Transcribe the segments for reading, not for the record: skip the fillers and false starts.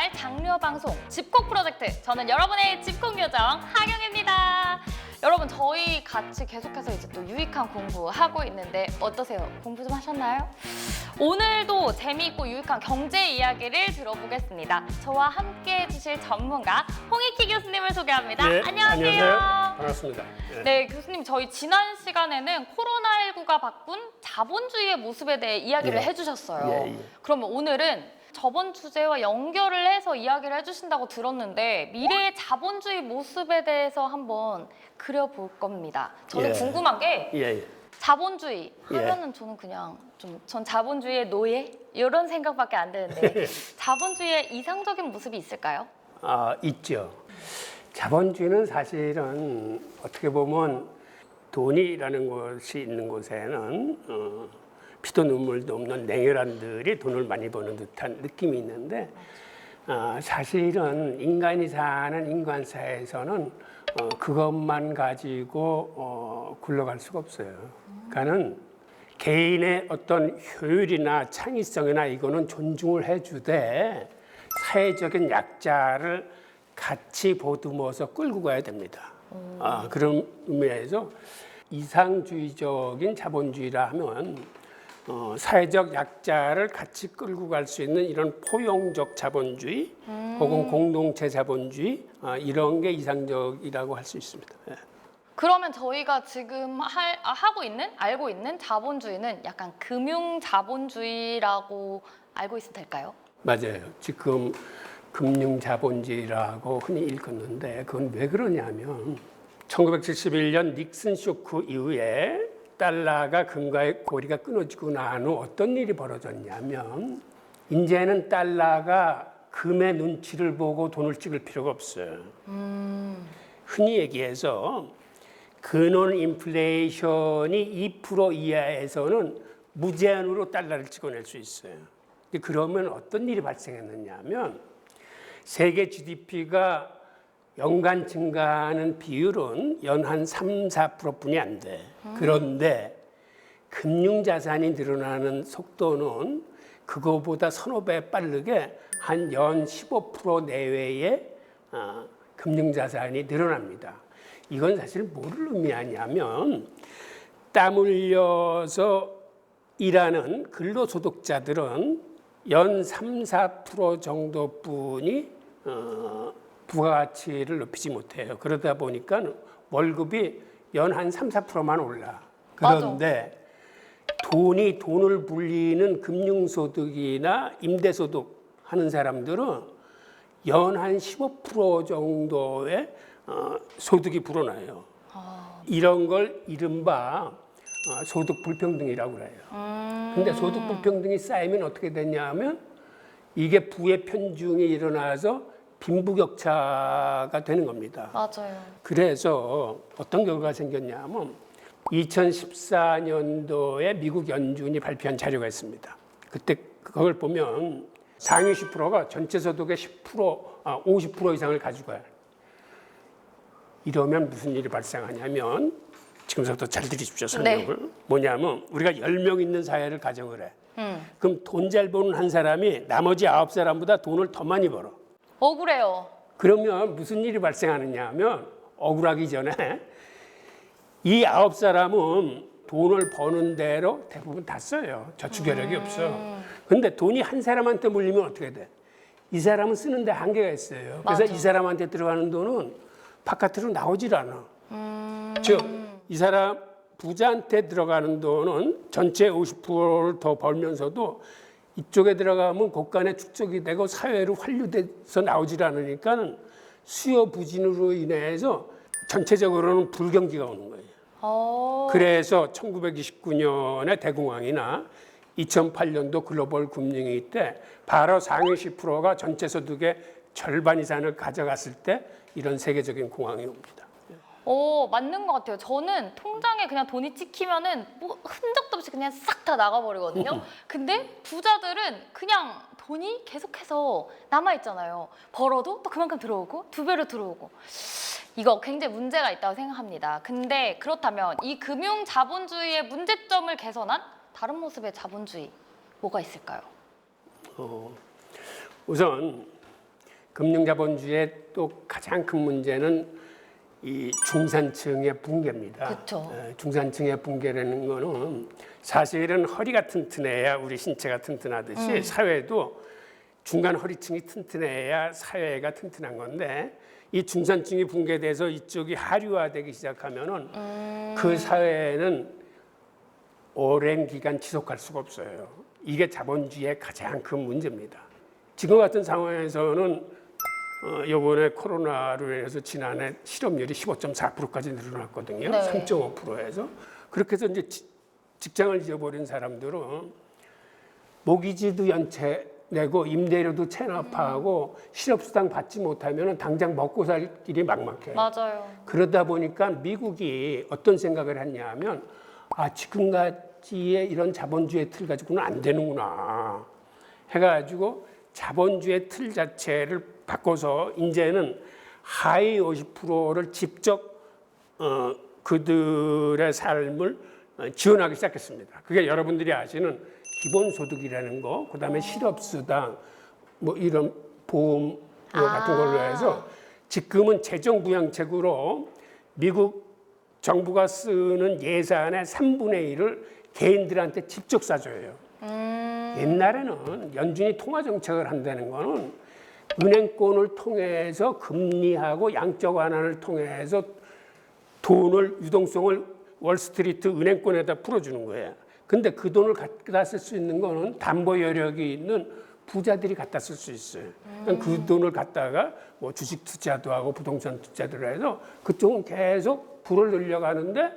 주말 장려 방송 집콕 프로젝트. 저는 여러분의 집콕 요정 하경입니다. 여러분, 저희 같이 계속해서 이제 또 유익한 공부하고 있는데 어떠세요? 공부 좀 하셨나요? 오늘도 재미있고 유익한 경제 이야기를 들어보겠습니다. 저와 함께 해주실 전문가 홍익희 교수님을 소개합니다. 네, 안녕하세요. 반갑습니다. 네, 교수님, 저희 지난 시간에는 코로나19가 바꾼 자본주의의 모습에 대해 이야기를 해주셨어요. 그러면 오늘은 저번 주제와 연결을 해서 이야기를 해주신다고 들었는데 미래의 자본주의 모습에 대해서 한번 그려볼 겁니다. 저는 궁금한 게 자본주의 하면은 저는 그냥 전 자본주의의 노예? 이런 생각밖에 안 드는데 자본주의의 이상적인 모습이 있을까요? 있죠. 자본주의는 사실은 어떻게 보면 돈이라는 것이 있는 곳에는 피도 눈물도 없는 냉혈한들이 돈을 많이 버는 듯한 느낌이 있는데 사실은 인간이 사는 인간사회에서는 그것만 가지고 굴러갈 수가 없어요. 그러니까는 개인의 어떤 효율이나 창의성이나 이거는 존중을 해주되 사회적인 약자를 같이 보듬어서 끌고 가야 됩니다. 그런 의미에서 이상주의적인 자본주의라 하면 사회적 약자를 같이 끌고 갈 수 있는 이런 포용적 자본주의 혹은 공동체 자본주의 이런 게 이상적이라고 할 수 있습니다. 그러면 저희가 지금 알고 있는 자본주의는 약간 금융 자본주의라고 알고 있으면 될까요? 맞아요. 지금 금융 자본주의라고 흔히 일컫는데 그건 왜 그러냐면 1971년 닉슨 쇼크 이후에 달러가 금과의 고리가 끊어지고 난 후 어떤 일이 벌어졌냐면 이제는 달러가 금의 눈치를 보고 돈을 찍을 필요가 없어요. 흔히 얘기해서 근원 인플레이션이 2% 이하에서는 무제한으로 달러를 찍어낼 수 있어요. 그러면 어떤 일이 발생했느냐 하면 세계 GDP가 연간 증가하는 비율은 연 3, 4%뿐이 안 돼. 그런데 금융자산이 늘어나는 속도는 그거보다 서너 배 빠르게 한 연 15% 내외의 금융자산이 늘어납니다. 이건 사실 뭐를 의미하냐면 땀 흘려서 일하는 근로소득자들은 연 3, 4% 정도뿐이 부가가치를 높이지 못해요. 그러다 보니까 월급이 연 한 3, 4%만 올라. 그런데 돈을 불리는 금융소득이나 임대소득 하는 사람들은 연 한 15% 정도의 소득이 불어나요. 이런 걸 이른바 소득 불평등이라고 그래요. 근데 소득 불평등이 쌓이면 어떻게 되냐면 이게 부의 편중이 일어나서 빈부격차가 되는 겁니다. 맞아요. 그래서 어떤 결과가 생겼냐면 2014년도에 미국 연준이 발표한 자료가 있습니다. 그때 그걸 보면 상위 10%가 전체 소득의 50% 이상을 가지고요. 이러면 무슨 일이 발생하냐면 지금부터 잘 들으십시오. 설명을. 뭐냐면 우리가 10명 있는 사회를 가정을 해. 그럼 돈 잘 버는 한 사람이 나머지 9사람보다 돈을 더 많이 벌어. 억울해요. 그러면 무슨 일이 발생하느냐 하면 억울하기 전에 이 9사람은 돈을 버는 대로 대부분 다 써요. 저축 여력이 없어. 근데 돈이 한 사람한테 몰리면 어떻게 돼? 이 사람은 쓰는데 한계가 있어요. 그래서 이 사람한테 들어가는 돈은 바깥으로 나오질 않아. 즉, 이 사람 부자한테 들어가는 돈은 전체 50%를 더 벌면서도 이쪽에 들어가면 곳간에 축적이 되고 사회로 환류돼서 나오질 않으니까 수요 부진으로 인해서 전체적으로는 불경기가 오는 거예요. 그래서 1929년에 대공황이나 2008년도 글로벌 금융위기 때 바로 상위 10%가 전체 소득의 절반 이상을 가져갔을 때 이런 세계적인 공황이 옵니다. 맞는 것 같아요. 저는 통장에 그냥 돈이 찍히면은 뭐 흔적도 없이 그냥 싹 다 나가버리거든요. 근데 부자들은 그냥 돈이 계속해서 남아있잖아요. 벌어도 또 그만큼 들어오고 2배로 들어오고. 이거 굉장히 문제가 있다고 생각합니다. 근데 그렇다면 이 금융 자본주의의 문제점을 개선한 다른 모습의 자본주의 뭐가 있을까요? 우선 금융자본주의의 또 가장 큰 문제는 이 중산층의 붕괴입니다. 그쵸. 중산층의 붕괴라는 거는 사실은 허리가 튼튼해야 우리 신체가 튼튼하듯이 사회도 중간 허리층이 튼튼해야 사회가 튼튼한 건데 이 중산층이 붕괴돼서 이쪽이 하류화되기 시작하면은 그 사회는 오랜 기간 지속할 수가 없어요. 이게 자본주의의 가장 큰 문제입니다. 지금 같은 상황에서는 이번에 코로나로 인해서 지난해 실업률이 15.4%까지 늘어났거든요. 네. 3.5%에서 그렇게 해서 이제 직장을 잃어버린 사람들은 모기지도 연체 내고 임대료도 체납하고 실업수당 받지 못하면 당장 먹고 살 길이 막막해요. 맞아요. 그러다 보니까 미국이 어떤 생각을 했냐면 지금까지의 이런 자본주의 틀 가지고는 안 되는구나 해가지고 자본주의 틀 자체를 바꿔서 이제는 하위 50%를 직접 그들의 삶을 지원하기 시작했습니다. 그게 여러분들이 아시는 기본소득이라는 거, 그다음에 실업수당, 뭐 이런 보험 같은 걸로 해서 지금은 재정부양책으로 미국 정부가 쓰는 예산의 3분의 1을 개인들한테 직접 싸줘요. 옛날에는 연준이 통화정책을 한다는 거는 은행권을 통해서 금리하고 양적 완화를 통해서 돈을 유동성을 월스트리트 은행권에다 풀어주는 거예요. 근데 그 돈을 갖다 쓸 수 있는 거는 담보 여력이 있는 부자들이 갖다 쓸 수 있어요. 그 돈을 갖다가 뭐 주식 투자도 하고 부동산 투자도 해서 그쪽은 계속 불을 늘려가는데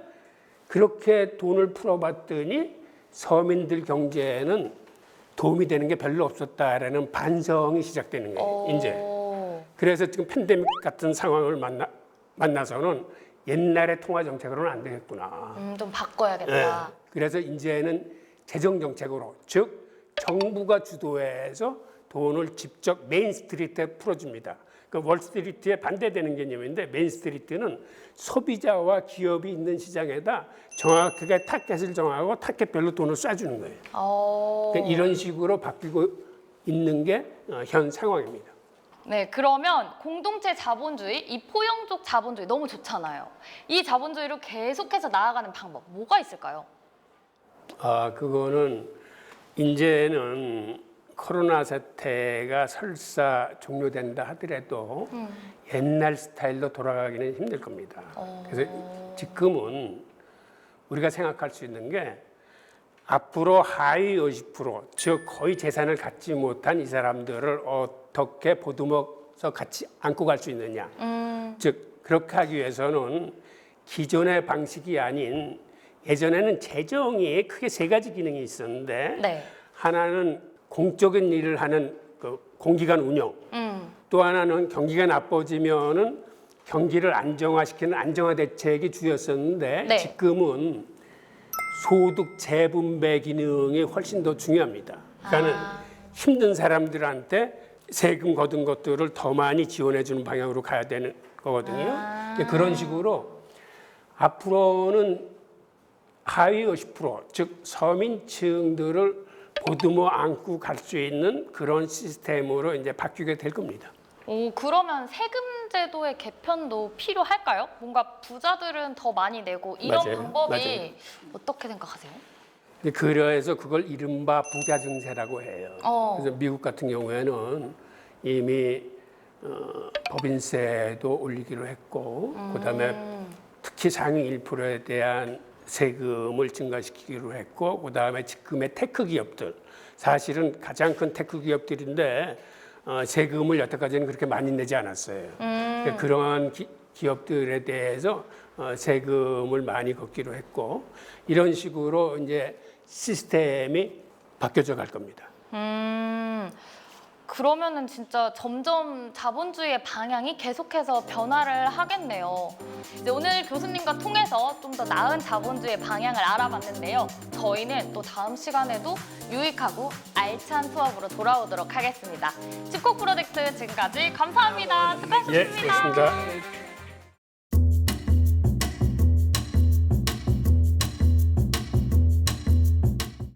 그렇게 돈을 풀어봤더니 서민들 경제에는 도움이 되는 게 별로 없었다라는 반성이 시작되는 거예요. 이제 그래서 지금 팬데믹 같은 상황을 만나서는 옛날의 통화 정책으로는 안 되겠구나. 좀 바꿔야겠다. 네. 그래서 이제는 재정 정책으로 즉 정부가 주도해서 돈을 직접 메인스트리트에 풀어줍니다. 그 월스트리트에 반대되는 개념인데 메인스트리트는 소비자와 기업이 있는 시장에다 정확하게 타겟을 정하고 타겟별로 돈을 쏴주는 거예요. 그러니까 이런 식으로 바뀌고 있는 게 현 상황입니다. 네, 그러면 공동체 자본주의, 이 포용적 자본주의 너무 좋잖아요. 이 자본주의로 계속해서 나아가는 방법 뭐가 있을까요? 그거는 이제는 코로나 사태가 설사 종료된다 하더라도 옛날 스타일로 돌아가기는 힘들 겁니다. 그래서 지금은 우리가 생각할 수 있는 게 앞으로 하위 50%, 즉 거의 재산을 갖지 못한 이 사람들을 어떻게 보듬어서 같이 안고 갈 수 있느냐. 즉 그렇게 하기 위해서는 기존의 방식이 아닌 예전에는 재정이 크게 세 가지 기능이 있었는데 네. 하나는 공적인 일을 하는 그 공기관 운영, 또 하나는 경기가 나빠지면은 경기를 안정화시키는 안정화 대책이 주였었는데 네. 지금은 소득 재분배 기능이 훨씬 더 중요합니다. 그러니까는 힘든 사람들한테 세금 거둔 것들을 더 많이 지원해 주는 방향으로 가야 되는 거거든요. 그런 식으로 앞으로는 하위 50%, 즉 서민층들을 보듬어 안고 갈 수 있는 그런 시스템으로 이제 바뀌게 될 겁니다. 그러면 세금 제도의 개편도 필요할까요? 뭔가 부자들은 더 많이 내고 이런 맞아요. 방법이 맞아요. 어떻게 생각하세요? 그래서 그걸 이른바 부자 증세라고 해요. 그래서 미국 같은 경우에는 이미 법인세도 올리기로 했고, 그다음에 특히 상위 1%에 대한 세금을 증가시키기로 했고, 그다음에 지금의 테크 기업들, 사실은 가장 큰 테크 기업들인데 세금을 여태까지는 그렇게 많이 내지 않았어요. 그러니까 그러한 기업들에 대해서 세금을 많이 걷기로 했고, 이런 식으로 이제 시스템이 바뀌어져 갈 겁니다. 그러면은 진짜 점점 자본주의의 방향이 계속해서 변화를 하겠네요. 이제 오늘 교수님과 통해서 좀 더 나은 자본주의의 방향을 알아봤는데요. 저희는 또 다음 시간에도 유익하고 알찬 수업으로 돌아오도록 하겠습니다. 집콕 프로젝트 지금까지 감사합니다. 수고하셨습니다. 예, 고맙습니다.